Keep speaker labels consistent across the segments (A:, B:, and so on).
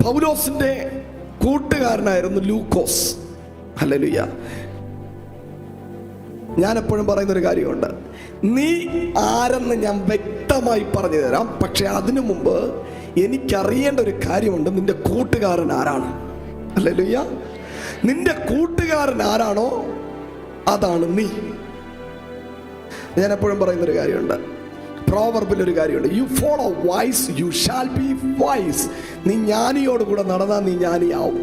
A: പൗലോസിന്റെ കൂട്ടുകാരനായിരുന്നു ലൂക്കോസ്. ഹല്ലേലൂയ. ഞാൻ എപ്പോഴും പറയുന്നൊരു കാര്യമുണ്ട്, നീ ആരെന്ന് ഞാൻ വ്യക്തമായി പറഞ്ഞു തരാം. പക്ഷെ അതിനു മുമ്പ് എനിക്കറിയേണ്ട ഒരു കാര്യമുണ്ട്, നിന്റെ കൂട്ടുകാരൻ ആരാണ്. ഹല്ലേലൂയ. നിന്റെ കൂട്ടുകാരൻ ആരാണോ അതാണ് നീ. ഞാൻ എപ്പോഴും പറയുന്നൊരു കാര്യമുണ്ട്, പ്രോവർബിലൊരു കാര്യമുണ്ട്, you follow wise you shall be wise. നീ ജ്ഞാനിയോട് കൂടെ നടന്നാൽ നീ ജ്ഞാനിയാവും.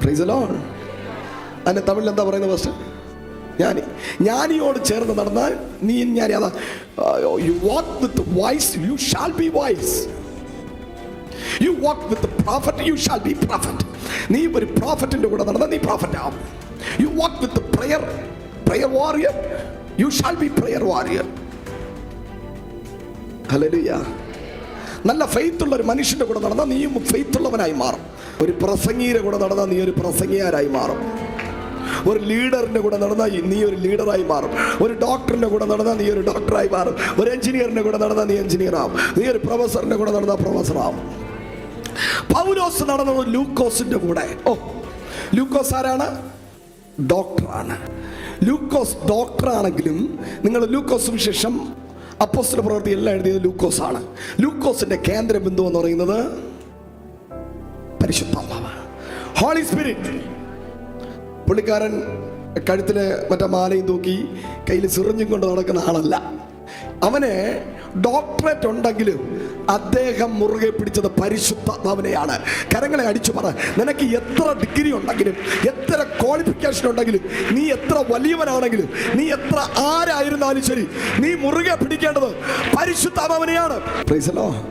A: Price the Lord. അതിന്റെ തമിഴിൽ എന്താ പറയുന്നത് ഫസ്റ്റ്? ജ്ഞാനിയോട് ചേർന്ന് നടന്നാൽ നീ ജ്ഞാനി. അതാ, you walk with wise you shall be wise. You walk with prophet you shall be prophet. നീ ഒരു പ്രോഫറ്റിന്റെ കൂടെ നടന്നാൽ നീ പ്രോഫറ്റ് ആവും. You walk with prayer warrior you shall be prayer warrior. Hallelujah. നല്ല ഫെയ്ത്ത് ഉള്ള ഒരു മനുഷ്യന്റെ കൂടെ നടന്നാൽ നീയും ഫെയ്ത്ത് ഉള്ളവനായി മാറും. ഒരു പ്രസംഗിയുടെ കൂടെ നടന്നാൽ നീ ഒരു പ്രസംഗിയാരായി മാറും. ഒരു ലീഡറിന്റെ കൂടെ നടന്നാൽ നീ ഒരു ലീഡറായി മാറും. ഒരു ഡോക്ടറിന്റെ കൂടെ നടന്നാൽ നീ ഒരു ഡോക്ടറായി മാറും. ഒരു എഞ്ചിനീയറിന്റെ കൂടെ നടന്നാൽ നീ എഞ്ചിനീയർ ആവും. നീ ഒരു പ്രൊഫസറിന്റെ കൂടെ നടന്നാൽ പ്രൊഫസർ ആവും. പൗലോസ് നടന്നത് ലൂക്കോസിന്റെ കൂടെ. ലൂക്കോസ് ആരാണ്? ഡോക്ടറാണ്. ലൂക്കോസ് ഡോക്ടറാണെങ്കിലും നിങ്ങൾ ലൂക്കോസ് സുവിശേഷം, അപ്പോസ്തല പ്രവൃത്തി എല്ലാം എഴുതിയത് ലൂക്കോസ് ആണ്. ലൂക്കോസിന്റെ കേന്ദ്ര ബിന്ദു എന്ന് പറയുന്നത് പരിശുദ്ധാത്മാവ്, ഹോളി സ്പിരിറ്റ്. പുള്ളിക്കാരൻ കഴുത്തില് മറ്റേ മാലയും തൂക്കി കയ്യിൽ സിറിഞ്ചും കൊണ്ട് നടക്കുന്ന ആളല്ല. അവന് ഡോക്ടറേറ്റ് ഉണ്ടെങ്കിലും അദ്ദേഹം മുറുകെ പിടിച്ചത് പരിശുദ്ധാത്മാവിനെയാണ്. കരങ്ങളെ അടിച്ചു പറ, നിനക്ക് എത്ര ഡിഗ്രി ഉണ്ടെങ്കിലും, എത്ര ക്വാളിഫിക്കേഷൻ ഉണ്ടെങ്കിലും, നീ എത്ര വലിയവനാണെങ്കിലും, നീ എത്ര ആരായിരുന്നാലും ശരി, നീ മുറുകെ പിടിക്കേണ്ടത് പരിശുദ്ധാത്മാവിനെയാണ്. Praise the Lord.